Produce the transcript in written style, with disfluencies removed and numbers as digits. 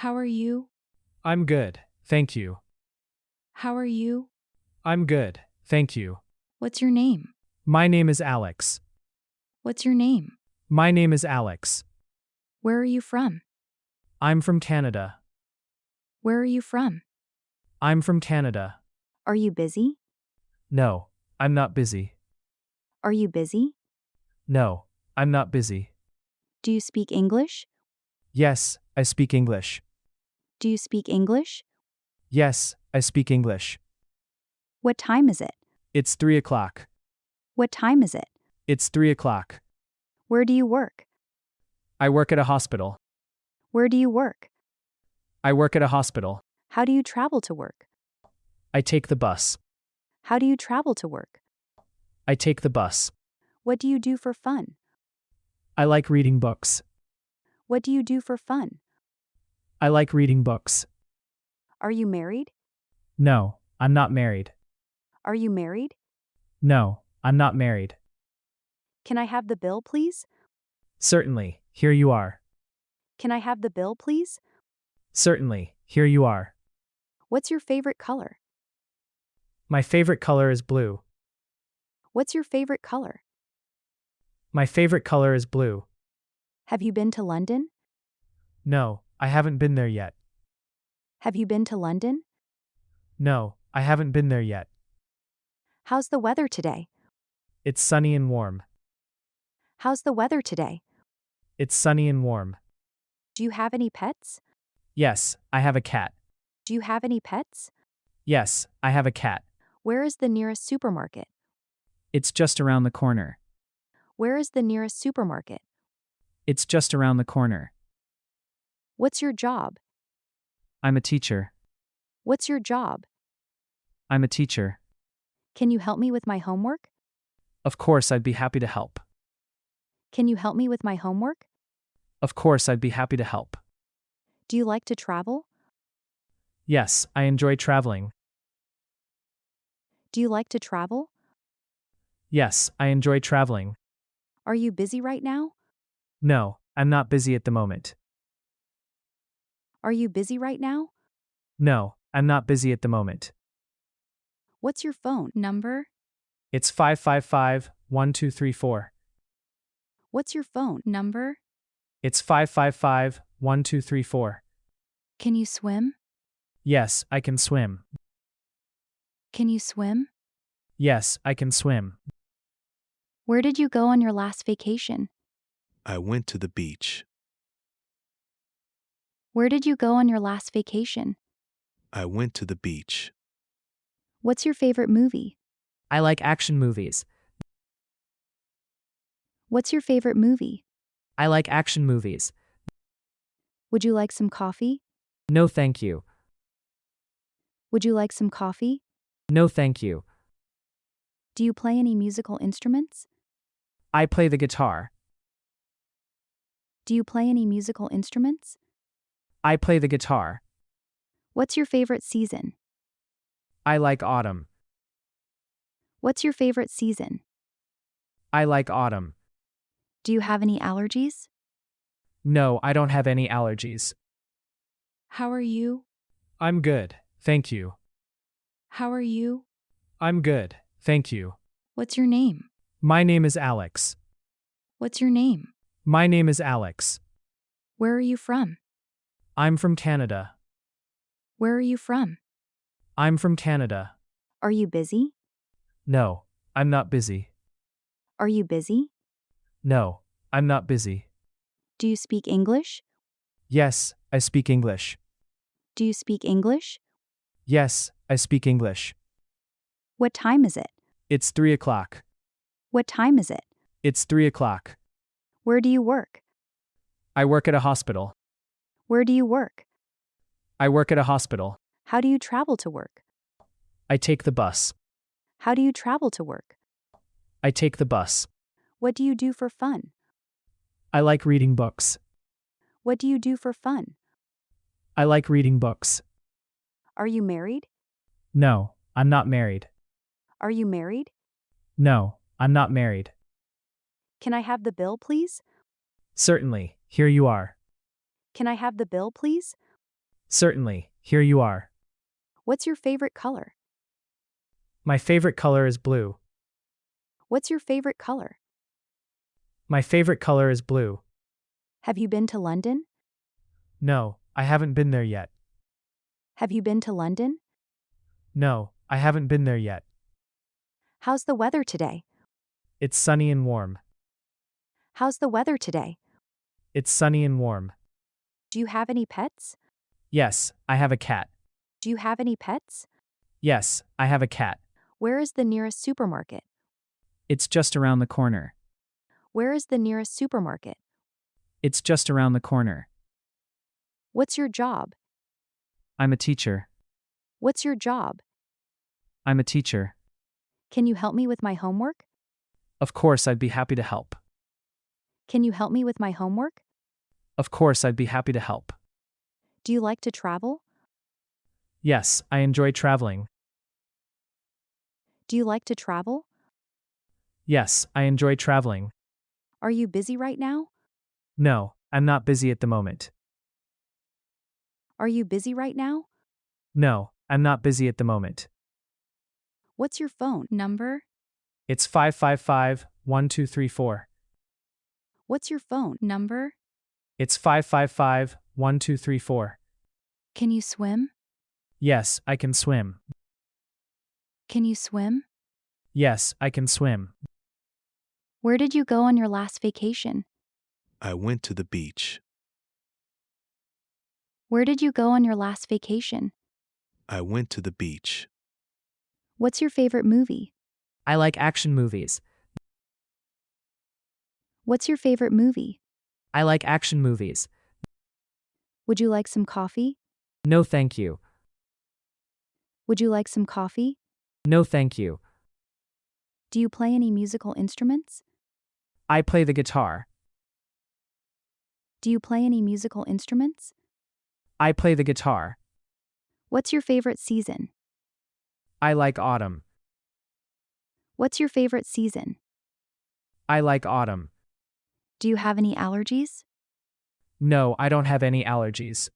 How are you? I'm good, thank you. How are you? I'm good, thank you. What's your name? My name is Alex. What's your name? My name is Alex. Where are you from? I'm from Canada. Where are you from? I'm from Canada. Are you busy? No, I'm not busy. Are you busy? No, I'm not busy. Do you speak English? Yes, I speak English. Do you speak English? Yes, I speak English. What time is it? It's 3 o'clock. What time is it? It's 3 o'clock. Where do you work? I work at a hospital. Where do you work? I work at a hospital. How do you travel to work? I take the bus. How do you travel to work? I take the bus. What do you do for fun? I like reading books. What do you do for fun? I like reading books. Are you married? No, I'm not married. Are you married? No, I'm not married. Can I have the bill, please? Certainly, here you are. Can I have the bill, please? Certainly, here you are. What's your favorite color? My favorite color is blue. What's your favorite color? My favorite color is blue. Have you been to London? No, I haven't been there yet. Have you been to London? No, I haven't been there yet. How's the weather today? It's sunny and warm. How's the weather today? It's sunny and warm. Do you have any pets? Yes, I have a cat. Do you have any pets? Yes, I have a cat. Where is the nearest supermarket? It's just around the corner. Where is the nearest supermarket? It's just around the corner. What's your job? I'm a teacher. What's your job? I'm a teacher. Can you help me with my homework? Of course, I'd be happy to help. Can you help me with my homework? Of course, I'd be happy to help. Do you like to travel? Yes, I enjoy traveling. Do you like to travel? Yes, I enjoy traveling. Are you busy right now? No, I'm not busy at the moment. Are you busy right now? No, I'm not busy at the moment. What's your phone number? It's 555-1234. What's your phone number? It's 555-1234. Can you swim? Yes, I can swim. Can you swim? Yes, I can swim. Where did you go on your last vacation? I went to the beach. Where did you go on your last vacation? I went to the beach. What's your favorite movie? I like action movies. What's your favorite movie? I like action movies. Would you like some coffee? No, thank you. Would you like some coffee? No, thank you. Do you play any musical instruments? I play the guitar. Do you play any musical instruments? I play the guitar. What's your favorite season? I like autumn. What's your favorite season? I like autumn. Do you have any allergies? No, I don't have any allergies. How are you? I'm good, thank you. How are you? I'm good, thank you. What's your name? My name is Alex. What's your name? My name is Alex. Where are you from? I'm from Canada. Where are you from? I'm from Canada. Are you busy? No, I'm not busy. Are you busy? No, I'm not busy. Do you speak English? Yes, I speak English. Do you speak English? Yes, I speak English. What time is it? It's 3 o'clock. What time is it? It's 3 o'clock. Where do you work? I work at a hospital. Where do you work? I work at a hospital. How do you travel to work? I take the bus. How do you travel to work? I take the bus. What do you do for fun? I like reading books. What do you do for fun? I like reading books. Are you married? No, I'm not married. Are you married? No, I'm not married. Can I have the bill, please? Certainly, here you are. Can I have the bill, please? Certainly, here you are. What's your favorite color? My favorite color is blue. What's your favorite color? My favorite color is blue. Have you been to London? No, I haven't been there yet. Have you been to London? No, I haven't been there yet. How's the weather today? It's sunny and warm. How's the weather today? It's sunny and warm. Do you have any pets? Yes, I have a cat. Do you have any pets? Yes, I have a cat. Where is the nearest supermarket? It's just around the corner. Where is the nearest supermarket? It's just around the corner. What's your job? I'm a teacher. What's your job? I'm a teacher. Can you help me with my homework? Of course, I'd be happy to help. Can you help me with my homework? Of course, I'd be happy to help. Do you like to travel? Yes, I enjoy traveling. Do you like to travel? Yes, I enjoy traveling. Are you busy right now? No, I'm not busy at the moment. Are you busy right now? No, I'm not busy at the moment. What's your phone number? It's 555-1234. What's your phone number? It's 555-1234. Can you swim? Yes, I can swim. Can you swim? Yes, I can swim. Where did you go on your last vacation? I went to the beach. Where did you go on your last vacation? I went to the beach. What's your favorite movie? I like action movies. What's your favorite movie? I like action movies. Would you like some coffee? No, thank you. Would you like some coffee? No, thank you. Do you play any musical instruments? I play the guitar. Do you play any musical instruments? I play the guitar. What's your favorite season? I like autumn. What's your favorite season? I like autumn. Do you have any allergies? No, I don't have any allergies.